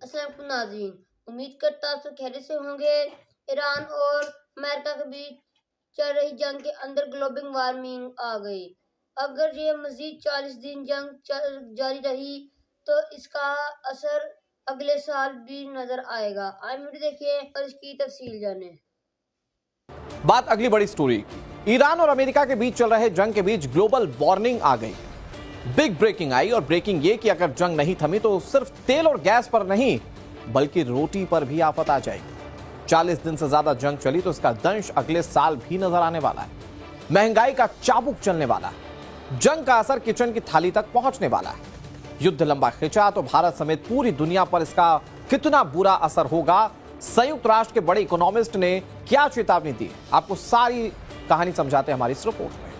अस्सलाम नाज़रीन, उम्मीद करता आप सब खैरियत से होंगे। ईरान और अमेरिका के बीच चल रही जंग के अंदर ग्लोबल वार्मिंग आ गई। अगर ये मज़ीद 40 दिन जंग जारी रही तो इसका असर अगले साल भी नजर आएगा। आइए वीडियो देखिए और इसकी तफसील जानें। बात अगली बड़ी स्टोरी, ईरान और अमेरिका के बीच चल रहे जंग के बीच ग्लोबल वार्मिंग आ गई। बिग ब्रेकिंग आई, और ब्रेकिंग ये कि अगर जंग नहीं थमी तो सिर्फ तेल और गैस पर नहीं बल्कि रोटी पर भी आफत आ जाएगी। 40 दिन से ज्यादा जंग चली तो इसका दंश अगले साल भी नजर आने वाला है। महंगाई का चाबुक चलने वाला है। जंग का असर किचन की थाली तक पहुंचने वाला है। युद्ध लंबा खिंचा तो भारत समेत पूरी दुनिया पर इसका कितना बुरा असर होगा, संयुक्त राष्ट्र के बड़े इकोनॉमिस्ट ने क्या चेतावनी दी, आपको सारी कहानी समझाते हैं हमारी इस रिपोर्ट में।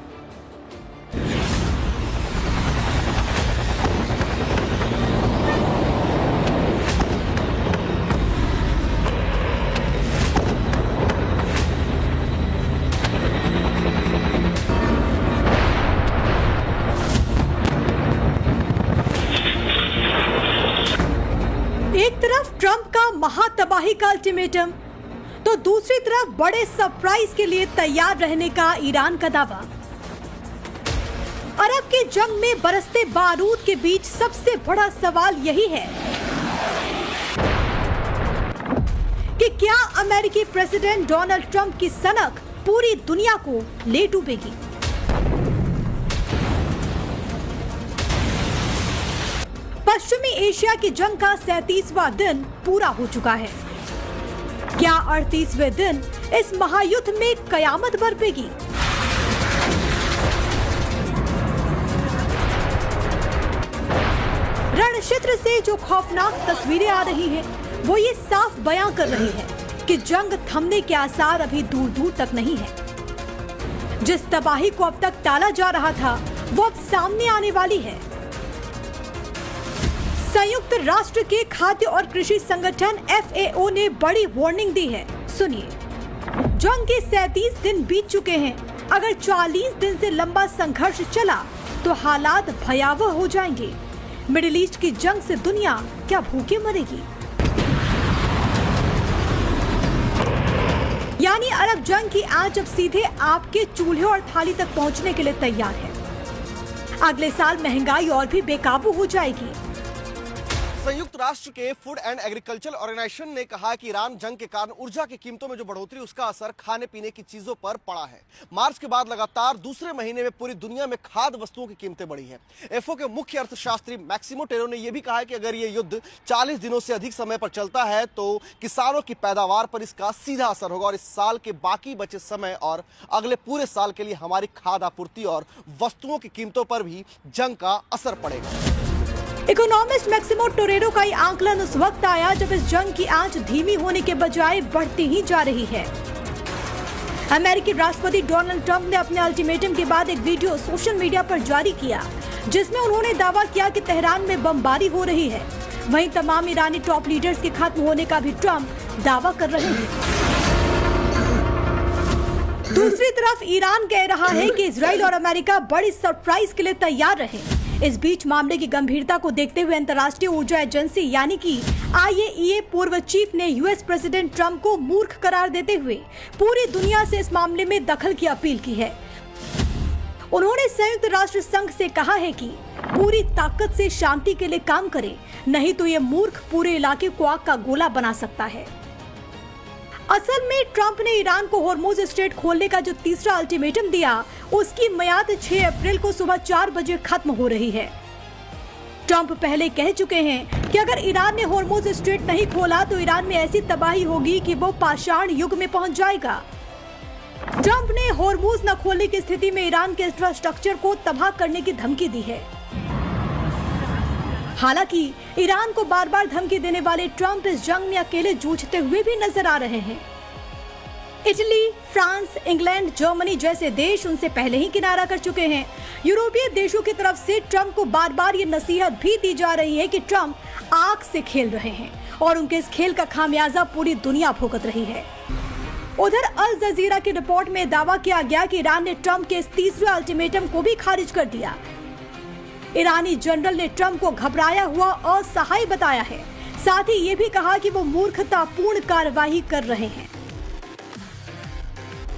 एक तरफ ट्रंप का महातबाही का अल्टीमेटम तो दूसरी तरफ बड़े सरप्राइज के लिए तैयार रहने का ईरान का दावा। अरब के जंग में बरसते बारूद के बीच सबसे बड़ा सवाल यही है कि क्या अमेरिकी प्रेसिडेंट डोनाल्ड ट्रंप की सनक पूरी दुनिया को ले डूबेगी। पश्चिमी एशिया की जंग का 37वां दिन पूरा हो चुका है। क्या 38वें दिन इस महायुद्ध में कयामत बरपेगी। रण क्षेत्र से जो खौफनाक तस्वीरें आ रही हैं, वो ये साफ बयां कर रही है कि जंग थमने के आसार अभी दूर दूर तक नहीं है। जिस तबाही को अब तक टाला जा रहा था वो अब सामने आने वाली है। संयुक्त राष्ट्र के खाद्य और कृषि संगठन FAO ने बड़ी वार्निंग दी है। सुनिए, जंग के 37 दिन बीत चुके हैं। अगर 40 दिन से लंबा संघर्ष चला तो हालात भयावह हो जाएंगे। मिडिल ईस्ट की जंग से दुनिया क्या भूखे मरेगी। यानी अरब जंग की आंच अब सीधे आपके चूल्हे और थाली तक पहुंचने के लिए तैयार है। अगले साल महंगाई और भी बेकाबू हो जाएगी। संयुक्त राष्ट्र के फूड एंड एग्रीकल्चर ऑर्गेनाइजेशन ने कहा कि ईरान जंग के कारण ऊर्जा की कीमतों में जो बढ़ोतरी, उसका असर खाने पीने की चीजों पर पड़ा है। मार्च के बाद लगातार दूसरे महीने में पूरी दुनिया में खाद्य वस्तुओं की कीमतें बढ़ी हैं। FAO के मुख्य अर्थशास्त्री मैक्सिमो टेरो ने यह भी कहा है कि अगर ये युद्ध 40 दिनों से अधिक समय पर चलता है तो किसानों की पैदावार पर इसका सीधा असर होगा, और इस साल के बाकी बचे समय और अगले पूरे साल के लिए हमारी खाद्य आपूर्ति और वस्तुओं की कीमतों पर भी जंग का असर पड़ेगा। इकोनॉमिस्ट मैक्सिमो टोरेरो का ये आंकलन उस वक्त आया जब इस जंग की आंच धीमी होने के बजाय बढ़ती ही जा रही है। अमेरिकी राष्ट्रपति डोनाल्ड ट्रंप ने अपने अल्टीमेटम के बाद एक वीडियो सोशल मीडिया पर जारी किया, जिसमें उन्होंने दावा किया कि तेहरान में बमबारी हो रही है। वहीं तमाम ईरानी टॉप लीडर्स के खत्म होने का भी ट्रंप दावा कर रहे हैं। दूसरी तरफ ईरान कह रहा है कि इजराइल और अमेरिका बड़ी सरप्राइज के लिए तैयार रहे। इस बीच मामले की गंभीरता को देखते हुए अंतर्राष्ट्रीय ऊर्जा एजेंसी यानी कि IAEA पूर्व चीफ ने US प्रेसिडेंट ट्रंप को मूर्ख करार देते हुए पूरी दुनिया से इस मामले में दखल की अपील की है। उन्होंने संयुक्त राष्ट्र संघ से कहा है कि पूरी ताकत से शांति के लिए काम करे, नहीं तो ये मूर्ख पूरे इलाके को आग का गोला बना सकता है। असल में ट्रंप ने ईरान को होर्मुज स्ट्रेट खोलने का जो तीसरा अल्टीमेटम दिया, उसकी मियाद 6 अप्रैल को सुबह 4 बजे खत्म हो रही है। ट्रंप पहले कह चुके हैं कि अगर ईरान ने होर्मुज स्ट्रेट नहीं खोला तो ईरान में ऐसी तबाही होगी कि वो पाषाण युग में पहुंच जाएगा। ट्रंप ने होर्मुज न खोलने की स्थिति में ईरान के इंफ्रास्ट्रक्चर को तबाह करने की धमकी दी है। हालांकि ईरान को बार बार धमकी देने वाले ट्रंप इस जंग में अकेले जूझते हुए भी नजर आ रहे हैं। इटली, फ्रांस, इंग्लैंड, जर्मनी जैसे देश उनसे पहले ही किनारा कर चुके हैं। यूरोपीय देशों की तरफ से ट्रंप को बार बार ये नसीहत भी दी जा रही है कि ट्रंप आग से खेल रहे हैं और उनके इस खेल का खामियाजा पूरी दुनिया भुगत रही है। उधर अल जजीरा की रिपोर्ट में दावा किया गया कि ईरान ने ट्रंप के इस तीसरे अल्टीमेटम को भी खारिज कर दिया। ईरानी जनरल ने ट्रंप को घबराया हुआ असहाय बताया है। साथ ही ये भी कहा कि वो मूर्खतापूर्ण कार्रवाई कर रहे हैं।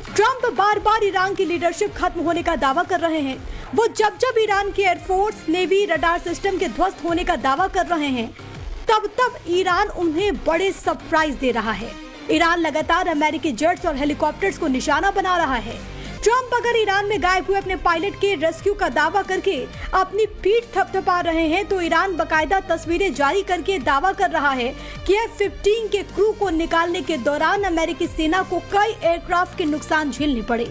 ट्रंप बार बार ईरान की लीडरशिप खत्म होने का दावा कर रहे हैं। वो जब जब ईरान के एयरफोर्स, नेवी, रडार सिस्टम के ध्वस्त होने का दावा कर रहे हैं, तब तब ईरान उन्हें बड़े सरप्राइज दे रहा है। ईरान लगातार अमेरिकी जेट्स और हेलीकॉप्टर्स को निशाना बना रहा है। ट्रंप अगर ईरान में गायब हुए अपने पायलट के रेस्क्यू का दावा करके अपनी पीठ थपथपा रहे हैं, तो ईरान बकायदा तस्वीरें जारी करके दावा कर रहा है कि F-15 के क्रू को निकालने के दौरान अमेरिकी सेना को कई एयरक्राफ्ट के नुकसान झेलने पड़े।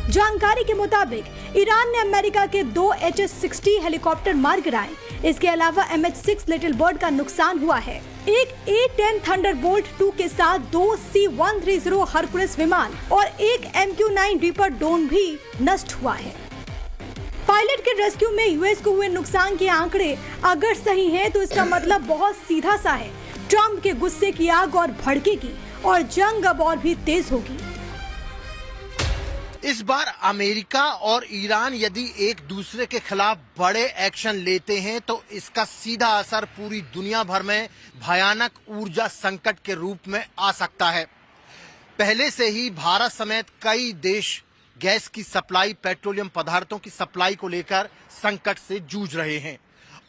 जानकारी के मुताबिक ईरान ने अमेरिका के 2 HS-60 हेलीकॉप्टर मार गिराए। इसके अलावा MH-6 लिटिल बर्ड का नुकसान हुआ है। एक A-10 थंडरबोल्ट 2 के साथ 2 C-130 हरकुलिस विमान और एक MQ-9 रीपर ड्रोन भी नष्ट हुआ है। पायलट के रेस्क्यू में यूएस को हुए नुकसान के आंकड़े अगर सही हैं, तो इसका मतलब बहुत सीधा सा है। ट्रंप के गुस्से की आग और भड़केगी और जंग अब और भी तेज होगी। इस बार अमेरिका और ईरान यदि एक दूसरे के खिलाफ बड़े एक्शन लेते हैं तो इसका सीधा असर पूरी दुनिया भर में भयानक ऊर्जा संकट के रूप में आ सकता है। पहले से ही भारत समेत कई देश गैस की सप्लाई, पेट्रोलियम पदार्थों की सप्लाई को लेकर संकट से जूझ रहे हैं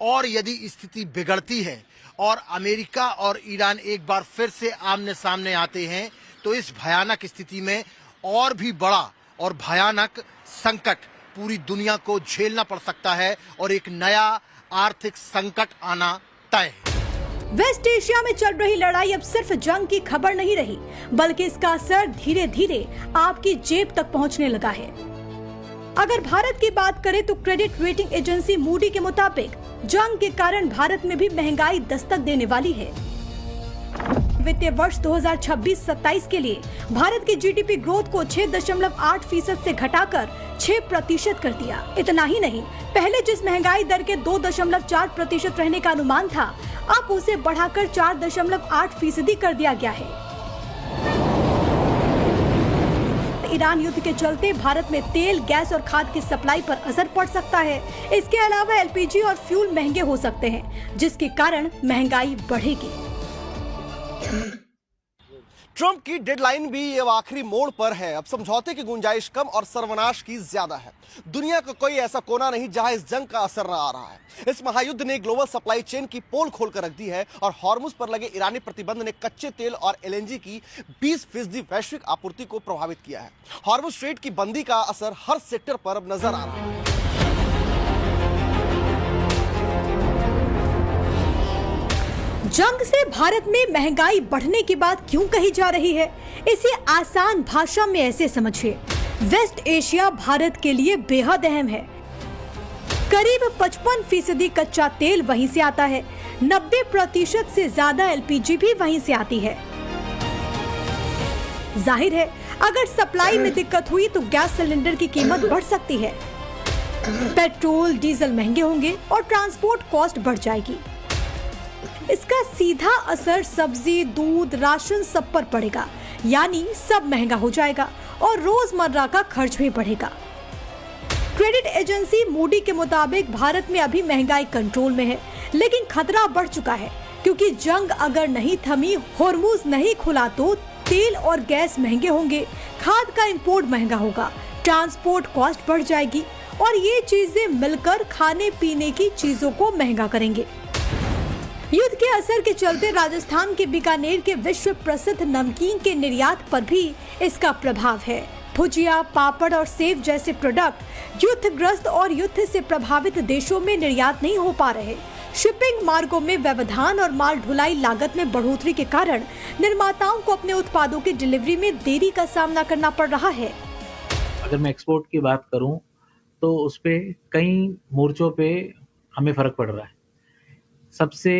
और यदि स्थिति बिगड़ती है और अमेरिका और ईरान एक बार फिर से आमने सामने आते हैं तो इस भयानक स्थिति में और भी बड़ा और भयानक संकट पूरी दुनिया को झेलना पड़ सकता है और एक नया आर्थिक संकट आना तय है। वेस्ट एशिया में चल रही लड़ाई अब सिर्फ जंग की खबर नहीं रही, बल्कि इसका असर धीरे धीरे आपकी जेब तक पहुंचने लगा है। अगर भारत की बात करें तो क्रेडिट रेटिंग एजेंसी मूडी के मुताबिक जंग के कारण भारत में भी महंगाई दस्तक देने वाली है। वित्तीय वर्ष 2026-27 के लिए भारत की जीडीपी ग्रोथ को 6.8% से घटाकर 6% कर दिया। इतना ही नहीं, पहले जिस महंगाई दर के 2.4% रहने का अनुमान था, अब उसे बढ़ाकर 4.8% कर दिया गया है। ईरान युद्ध के चलते भारत में तेल, गैस और खाद की सप्लाई पर असर पड़ सकता है। इसके अलावा एलपीजी और फ्यूल महंगे हो सकते हैं, जिसके कारण महंगाई बढ़ेगी। ट्रंप की डेडलाइन भी ये आखिरी मोड़ पर है। अब समझौते की गुंजाइश कम और सर्वनाश की ज्यादा है। दुनिया का कोई ऐसा कोना नहीं जहां इस जंग का असर न आ रहा है। इस महायुद्ध ने ग्लोबल सप्लाई चेन की पोल खोलकर रख दी है और हॉर्मुज पर लगे ईरानी प्रतिबंध ने कच्चे तेल और एलएनजी की 20% वैश्विक आपूर्ति को प्रभावित किया है। हॉर्मुज स्ट्रेट की बंदी का असर हर सेक्टर पर अब नजर आ रहा है। जंग से भारत में महंगाई बढ़ने की बात क्यों कही जा रही है? इसे आसान भाषा में ऐसे समझिए, वेस्ट एशिया भारत के लिए बेहद अहम है। करीब 55% कच्चा तेल वहीं से आता है। 90% से ज्यादा एलपीजी भी वहीं से आती है। जाहिर है, अगर सप्लाई में दिक्कत हुई तो गैस सिलेंडर की कीमत बढ़ सकती है। पेट्रोल, डीजल महंगे होंगे और ट्रांसपोर्ट कॉस्ट बढ़ जाएगी। इसका सीधा असर सब्जी, दूध, राशन सब पर पड़ेगा, यानी सब महंगा हो जाएगा और रोजमर्रा का खर्च भी बढ़ेगा। क्रेडिट एजेंसी मूडी के मुताबिक भारत में अभी महंगाई कंट्रोल में है, लेकिन खतरा बढ़ चुका है, क्योंकि जंग अगर नहीं थमी, हॉर्मुज नहीं खुला तो तेल और गैस महंगे होंगे, खाद का इंपोर्ट महंगा होगा, ट्रांसपोर्ट कॉस्ट बढ़ जाएगी और ये चीजें मिलकर खाने पीने की चीजों को महंगा करेंगे। युद्ध के असर के चलते राजस्थान के बीकानेर के विश्व प्रसिद्ध नमकीन के निर्यात पर भी इसका प्रभाव है। भुजिया, पापड़ और सेव जैसे प्रोडक्ट युद्धग्रस्त और युद्ध से प्रभावित देशों में निर्यात नहीं हो पा रहे। शिपिंग मार्गों में व्यवधान और माल ढुलाई लागत में बढ़ोतरी के कारण निर्माताओं को अपने उत्पादों की डिलीवरी में देरी का सामना करना पड़ रहा है। अगर मैं एक्सपोर्ट की बात करूं तो उस पे कई मोर्चों पे हमें फर्क पड़ रहा है। सबसे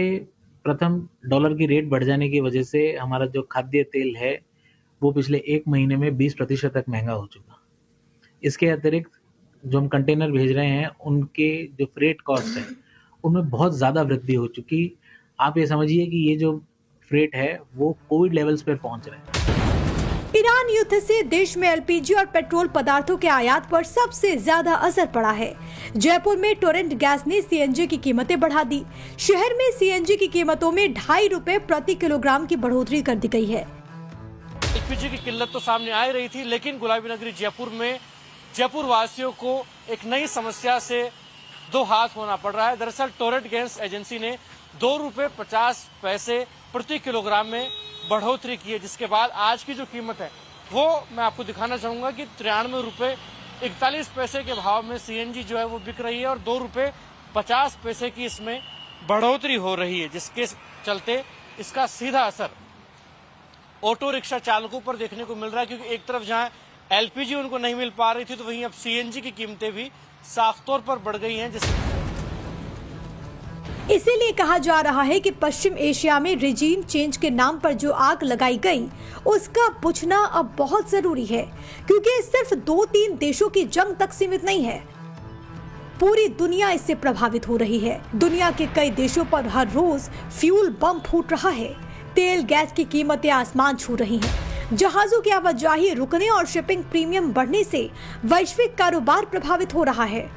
प्रथम डॉलर की रेट बढ़ जाने की वजह से हमारा जो खाद्य तेल है वो पिछले 1 महीने में 20% तक महंगा हो चुका। इसके अतिरिक्त जो हम कंटेनर भेज रहे हैं उनके जो फ्रेट कॉस्ट है उनमें बहुत ज़्यादा वृद्धि हो चुकी। आप ये समझिए कि ये जो फ्रेट है वो कोविड लेवल्स पर पहुंच रहे हैं। ईरान युद्ध से देश में एलपीजी और पेट्रोल पदार्थों के आयात पर सबसे ज्यादा असर पड़ा है। जयपुर में टोरेंट गैस ने सीएनजी की कीमतें बढ़ा दी। शहर में सीएनजी की कीमतों में 2.5 रुपए प्रति किलोग्राम की बढ़ोतरी कर दी गई है। एलपीजी की किल्लत तो सामने आ रही थी, लेकिन गुलाबी नगरी जयपुर में जयपुर वासियों को एक नई समस्या से दो हाथ होना पड़ रहा है। दरअसल टोरेंट गैस एजेंसी ने 2.50 रुपए प्रति किलोग्राम में बढ़ोतरी की है, जिसके बाद आज की जो कीमत है वो मैं आपको दिखाना चाहूंगा कि 93 रुपए 41 पैसे के भाव में सीएनजी जो है वो बिक रही है और 2.50 रुपए की इसमें बढ़ोतरी हो रही है, जिसके चलते इसका सीधा असर ऑटो रिक्शा चालकों पर देखने को मिल रहा है। क्योंकि एक तरफ जहां एलपीजी उनको नहीं मिल पा रही थी, तो वहीं अब सीएनजी की कीमतें भी साफ तौर पर बढ़ गई हैं। इसीलिए कहा जा रहा है कि पश्चिम एशिया में रिजीम चेंज के नाम पर जो आग लगाई गई उसका बुझना अब बहुत जरूरी है, क्योंकि सिर्फ 2-3 देशों की जंग तक सीमित नहीं है, पूरी दुनिया इससे प्रभावित हो रही है। दुनिया के कई देशों पर हर रोज फ्यूल बम फूट रहा है। तेल गैस की कीमतें आसमान छू रही हैं। जहाजों की आवाजाही रुकने और शिपिंग प्रीमियम बढ़ने से वैश्विक कारोबार प्रभावित हो रहा है।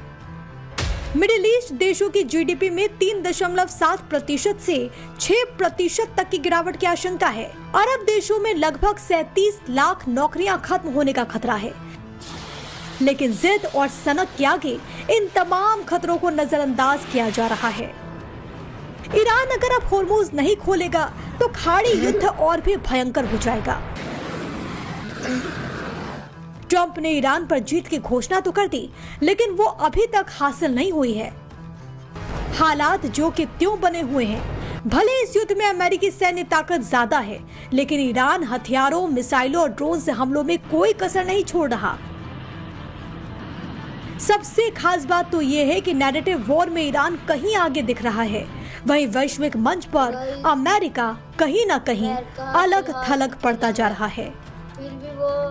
मिडिल ईस्ट देशों की जीडीपी में 3.7% से 6% तक की गिरावट की आशंका है। अरब देशों में लगभग 37 लाख नौकरियां खत्म होने का खतरा है। लेकिन जिद और सनक के आगे इन तमाम खतरों को नजरअंदाज किया जा रहा है। ईरान अगर अब होर्मुज नहीं खोलेगा तो खाड़ी युद्ध और भी भयंकर हो जाएगा। ट्रंप ने ईरान पर जीत की घोषणा तो कर दी, लेकिन वो अभी तक हासिल नहीं हुई है। हालात जो कि त्यों बने हुए हैं। भले इस युद्ध में अमेरिकी सैन्य ताकत ज्यादा है, लेकिन ईरान हथियारों, मिसाइलों और ड्रोन से हमलों में कोई कसर नहीं छोड़ रहा। सबसे खास बात तो ये है कि नैरेटिव वॉर में ईरान कहीं आगे दिख रहा है, वहीं वैश्विक मंच पर अमेरिका कहीं न कहीं अलग थलग पड़ता जा रहा है।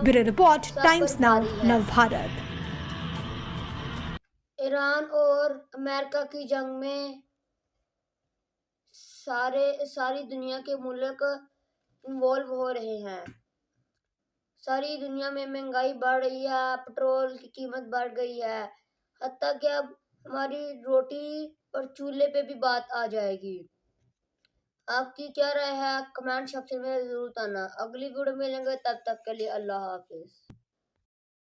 ब्यूरो रिपोर्ट, टाइम्स नाउ, नव भारत। ईरान और अमेरिका की जंग में सारी दुनिया के मुल्क इन्वॉल्व हो रहे हैं। सारी दुनिया में महंगाई बढ़ रही है, पेट्रोल की कीमत बढ़ गई है, हत्ता कि अब हमारी रोटी और चूल्हे पे भी बात आ जाएगी। आपकी क्या राय है? कमेंट सेक्शन में जरूर बताना। अगली वीडियो मिलेंगे, तब तक के लिए अल्लाह हाफिज।